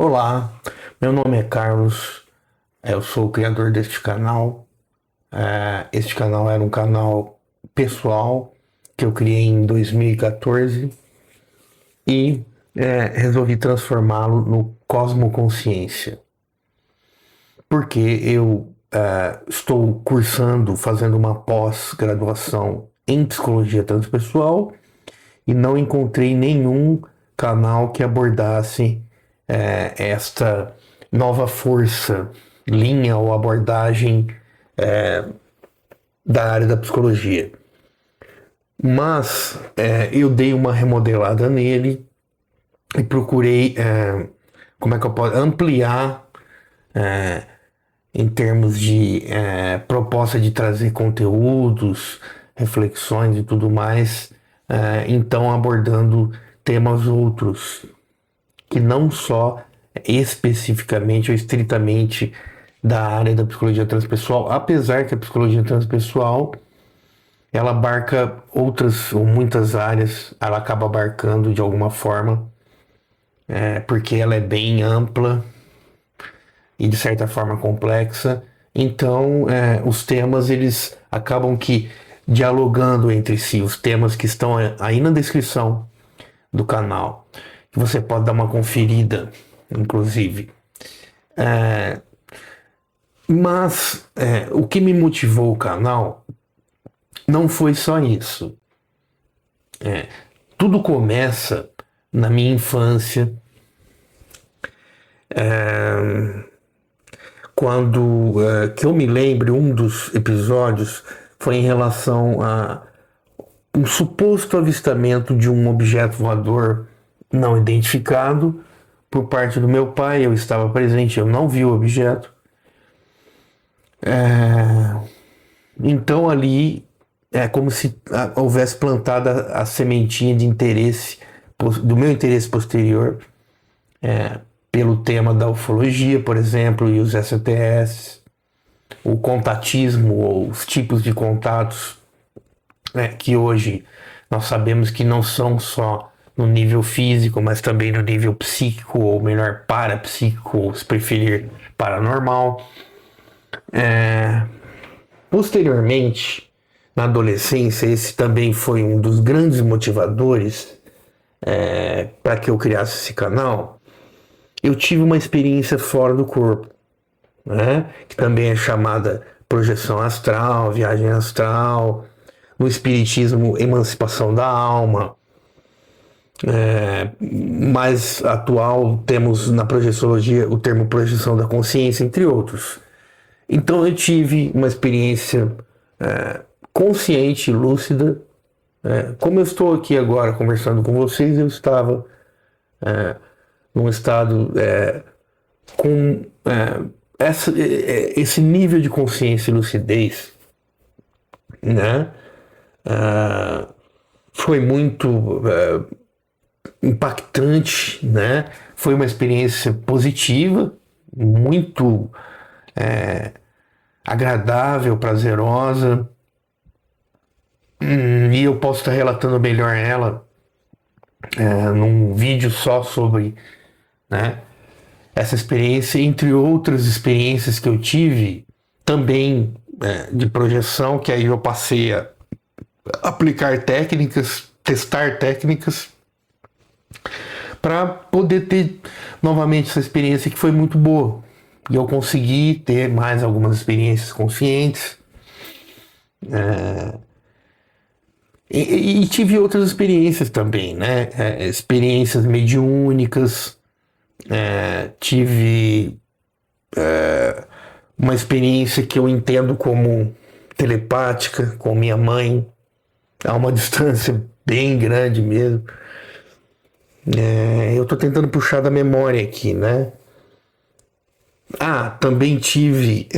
Olá, meu nome é Carlos, eu sou o criador deste canal. Este canal era um canal pessoal que eu criei em 2014 e resolvi transformá-lo no Cosmoconsciência, porque eu estou cursando, fazendo uma pós-graduação em Psicologia Transpessoal e não encontrei nenhum canal que abordasse esta nova força, linha ou abordagem da área da psicologia. Mas eu dei uma remodelada nele e procurei, como é que eu posso ampliar em termos de proposta de trazer conteúdos, reflexões e tudo mais, então abordando temas outros que não só especificamente ou estritamente da área da psicologia transpessoal, apesar que a psicologia transpessoal ela abarca outras ou muitas áreas, ela acaba abarcando de alguma forma, porque ela é bem ampla e de certa forma complexa. Então, os temas eles acabam que dialogando entre si, os temas que estão aí na descrição do canal, que você pode dar uma conferida, inclusive. Mas o que me motivou o canal não foi só isso. Tudo começa na minha infância, quando que eu me lembro, um dos episódios foi em relação a um suposto avistamento de um objeto voador não identificado por parte do meu pai. Eu estava presente, eu não vi o objeto. Então ali é como se houvesse plantada a sementinha de interesse, do meu interesse posterior, pelo tema da ufologia, por exemplo, e os STS, o contatismo ou os tipos de contatos, que hoje nós sabemos que não são só no nível físico, mas também no nível psíquico, ou melhor, parapsíquico, ou se preferir, paranormal. Posteriormente, na adolescência, esse também foi um dos grandes motivadores para que eu criasse esse canal. Eu tive uma experiência fora do corpo, né? Que também é chamada projeção astral, viagem astral, no espiritismo, emancipação da alma. Mais atual, temos na projeciologia o termo projeção da consciência, entre outros. Então eu tive uma experiência consciente, lúcida. Como eu estou aqui agora conversando com vocês, eu estava num estado com esse nível de consciência e lucidez, né? Foi muito impactante, né? Foi uma experiência positiva, muito agradável, prazerosa. E eu posso estar relatando melhor ela num vídeo só sobre, né, essa experiência, entre outras experiências que eu tive também de projeção, que aí eu passei a aplicar técnicas, testar técnicas para poder ter novamente essa experiência que foi muito boa. E eu consegui ter mais algumas experiências conscientes. E tive outras experiências também, né? Experiências mediúnicas. Tive uma experiência que eu entendo como telepática com minha mãe, a uma distância bem grande mesmo. Eu tô tentando puxar da memória aqui, né? Também tive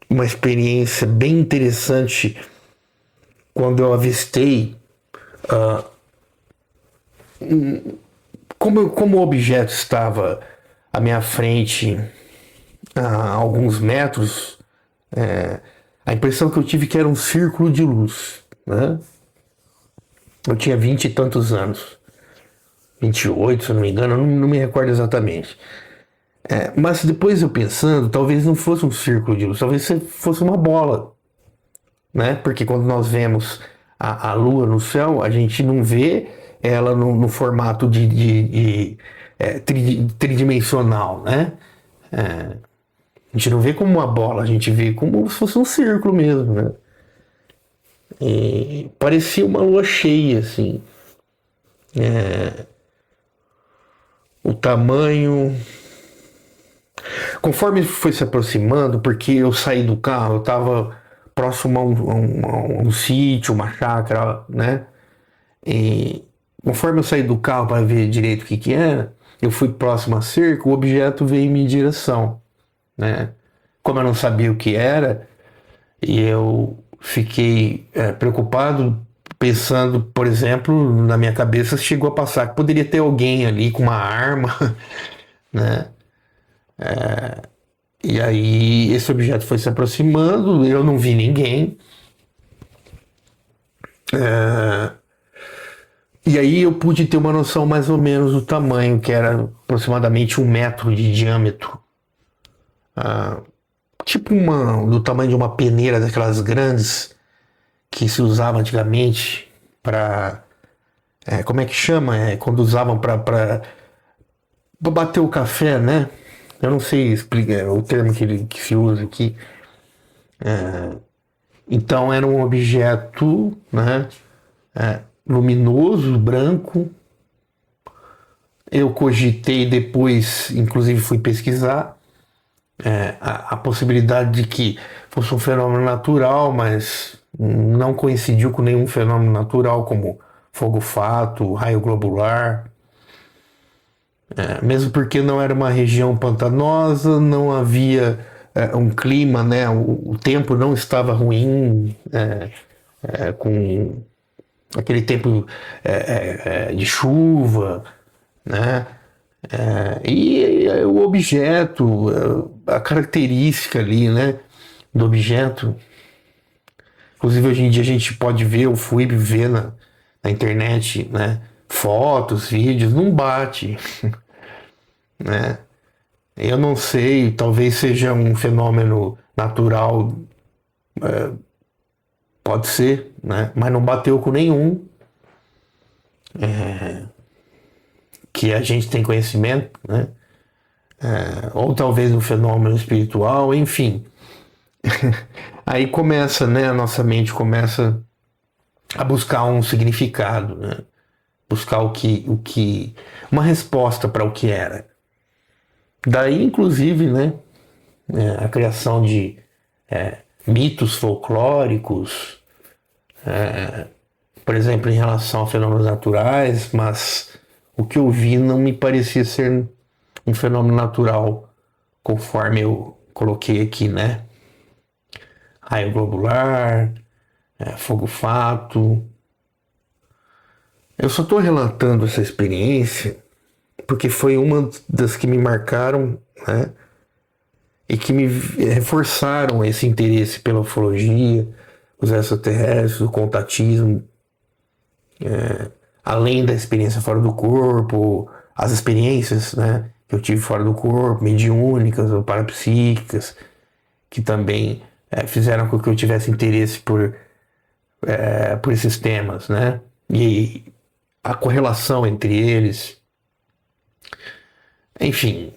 uma experiência bem interessante quando eu avistei como o objeto estava à minha frente a alguns metros, a impressão que eu tive que era um círculo de luz, né? Eu tinha 20 e tantos anos. 28, se eu não me engano, não me recordo exatamente. Mas depois eu pensando, talvez não fosse um círculo de luz, talvez fosse uma bola, né? Porque quando nós vemos a Lua no céu, a gente não vê ela no formato tridimensional, né? A gente não vê como uma bola, a gente vê como se fosse um círculo mesmo, né? E parecia uma lua cheia, assim. O tamanho. Conforme foi se aproximando, porque eu saí do carro, eu estava próximo a um sítio, uma chácara, né? E conforme eu saí do carro para ver direito o que era, eu fui próximo à cerca, o objeto veio em minha direção, né? Como eu não sabia o que era, e eu fiquei preocupado, pensando, por exemplo, na minha cabeça chegou a passar que poderia ter alguém ali com uma arma, né? E aí esse objeto foi se aproximando, eu não vi ninguém. E aí eu pude ter uma noção mais ou menos do tamanho, que era aproximadamente 1 metro de diâmetro. Tipo do tamanho de uma peneira daquelas grandes que se usava antigamente para... como é que chama? Quando usavam para bater o café, né? Eu não sei explicar o termo que se usa aqui. Então era um objeto, né, luminoso, branco. Eu cogitei depois, inclusive fui pesquisar, a possibilidade de que fosse um fenômeno natural, mas não coincidiu com nenhum fenômeno natural, como fogo-fato, raio globular. Mesmo porque não era uma região pantanosa, não havia um clima, né? O tempo não estava ruim, com aquele tempo de chuva, né? E o objeto, a característica ali, né, do objeto. Inclusive hoje em dia a gente pode ver, eu fui ver na internet, né, fotos, vídeos, não bate, né? Eu não sei, talvez seja um fenômeno natural, pode ser, né? Mas não bateu com nenhum que a gente tem conhecimento, né? Ou talvez um fenômeno espiritual, enfim. Aí começa, né? A nossa mente começa a buscar um significado, né? Buscar uma resposta para o que era. Daí, inclusive, né? A criação de mitos folclóricos, por exemplo, em relação a fenômenos naturais, mas o que eu vi não me parecia ser um fenômeno natural, conforme eu coloquei aqui, né? Raio globular, fogo-fato. Eu só estou relatando essa experiência porque foi uma das que me marcaram, né? E que me reforçaram esse interesse pela ufologia, os extraterrestres, o contatismo, além da experiência fora do corpo, as experiências, né, que eu tive fora do corpo, mediúnicas ou parapsíquicas, que também fizeram com que eu tivesse interesse por esses temas, né, e a correlação entre eles. Enfim,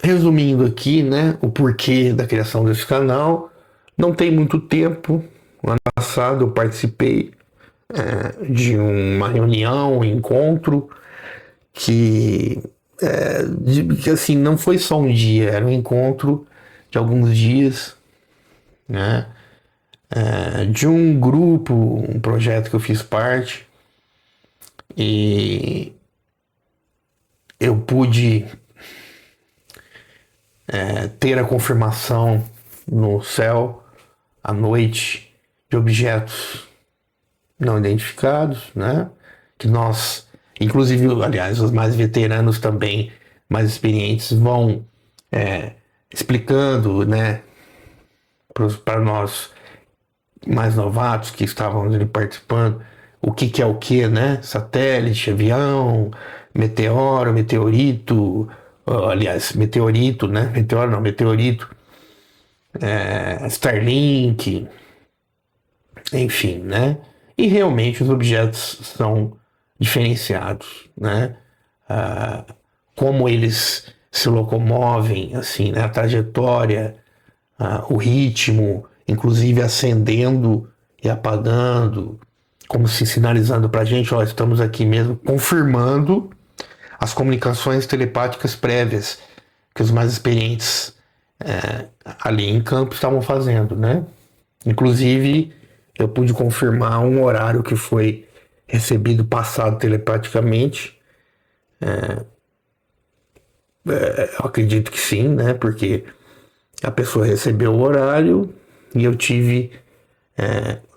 resumindo aqui, né, o porquê da criação desse canal, não tem muito tempo. Ano passado eu participei de uma reunião, um encontro que assim, não foi só um dia, era um encontro de alguns dias, né? De um grupo, um projeto que eu fiz parte, e eu pude ter a confirmação no céu à noite de objetos não identificados, né? Que nós, inclusive, aliás, os mais veteranos também, mais experientes, vão explicando, né, para nós mais novatos que estavam ali participando, o que que é o que, né? Satélite, avião, meteoro, meteorito, aliás, meteorito, né? Meteoro não, meteorito, Starlink, enfim, né? E realmente os objetos são diferenciados, né? Ah, como eles se locomovem, assim, né? A trajetória, o ritmo, inclusive acendendo e apagando, como se sinalizando para a gente, ó, estamos aqui mesmo, confirmando as comunicações telepáticas prévias que os mais experientes ali em campo estavam fazendo, né? Inclusive, eu pude confirmar um horário que foi recebido passado telepaticamente. Eu acredito que sim, né? Porque a pessoa recebeu o horário e eu tive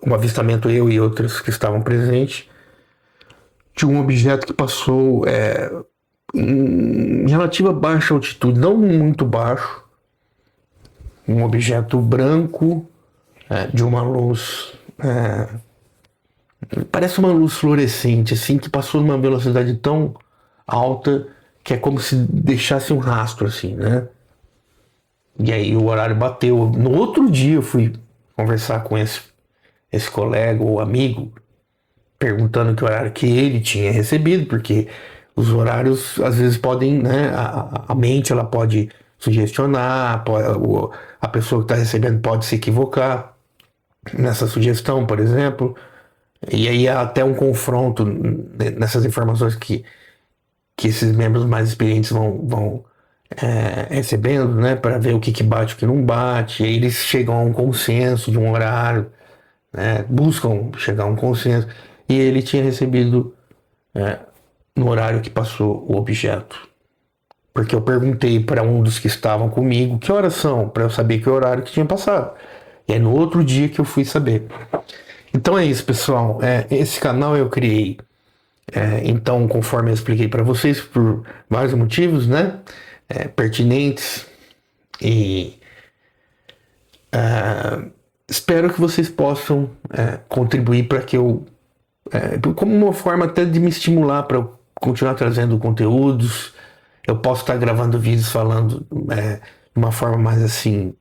um avistamento, eu e outros que estavam presentes, de um objeto que passou em relativa baixa altitude, não muito baixo, um objeto branco de uma luz, parece uma luz fluorescente, assim, que passou numa velocidade tão alta que é como se deixasse um rastro, assim, né? E aí o horário bateu. No outro dia eu fui conversar com esse colega ou amigo, perguntando que horário que ele tinha recebido, porque os horários às vezes podem, né, a mente ela pode sugestionar, a pessoa que está recebendo pode se equivocar nessa sugestão, por exemplo, e aí há até um confronto nessas informações que esses membros mais experientes vão recebendo, né, para ver o que bate e o que não bate, e aí eles chegam a um consenso de um horário, né, buscam chegar a um consenso, e ele tinha recebido no horário que passou o objeto. Porque eu perguntei para um dos que estavam comigo que horas são, para eu saber que horário que tinha passado. E é no outro dia que eu fui saber. Então é isso, pessoal. Esse canal eu criei. Então, conforme eu expliquei para vocês, por vários motivos, né? Pertinentes. E espero que vocês possam contribuir para que eu. Como uma forma até de me estimular para eu continuar trazendo conteúdos. Eu posso estar gravando vídeos falando de uma forma mais assim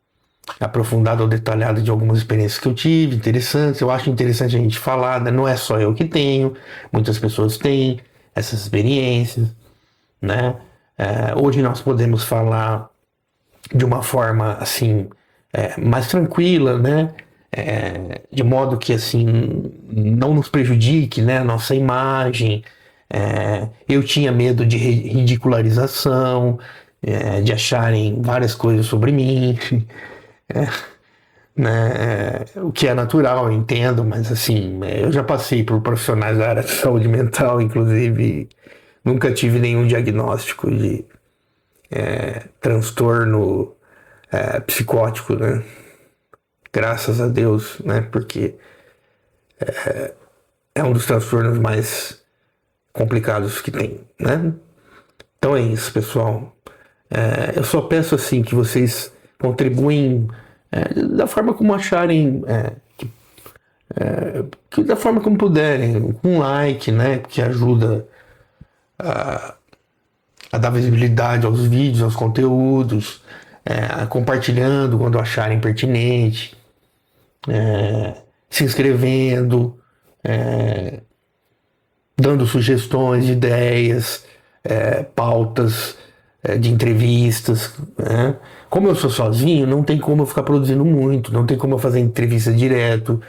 aprofundada ou detalhada de algumas experiências que eu tive, interessantes. Eu acho interessante a gente falar, né? Não é só eu que tenho, muitas pessoas têm essas experiências, né? Hoje nós podemos falar de uma forma assim mais tranquila, né? De modo que assim não nos prejudique, né, a nossa imagem. Eu tinha medo de ridicularização, de acharem várias coisas sobre mim, né? O que é natural, eu entendo, mas assim, eu já passei por profissionais da área de saúde mental, inclusive nunca tive nenhum diagnóstico de transtorno psicótico, né? Graças a Deus, né? Porque é um dos transtornos mais complicados que tem, né? Então é isso, pessoal. Eu só peço assim que vocês contribuem da forma como acharem, da forma como puderem, com like, né? Que ajuda a dar visibilidade aos vídeos, aos conteúdos, compartilhando quando acharem pertinente, se inscrevendo, dando sugestões de ideias, pautas de entrevistas, né? Como eu sou sozinho, não tem como eu ficar produzindo muito, não tem como eu fazer entrevista direto,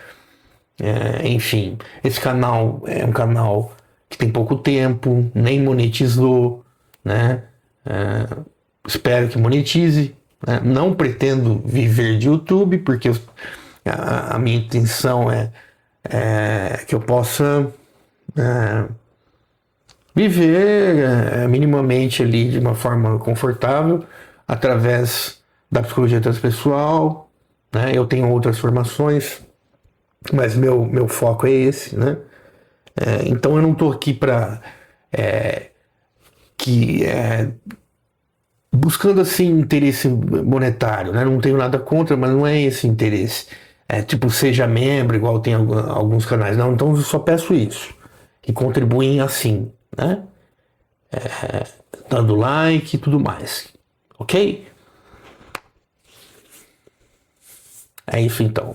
enfim. Esse canal é um canal que tem pouco tempo, nem monetizou, né? Espero que monetize, né? Não pretendo viver de YouTube, porque a minha intenção é que eu possa viver minimamente ali de uma forma confortável através da psicologia transpessoal, né? Eu tenho outras formações, mas meu foco é esse, né? Então eu não estou aqui para buscando assim interesse monetário, né? Não tenho nada contra, mas não é esse interesse. tipo, seja membro, igual tem alguns canais. Não, então eu só peço isso. Que contribuem assim, né? Dando like e tudo mais. Ok? É isso então.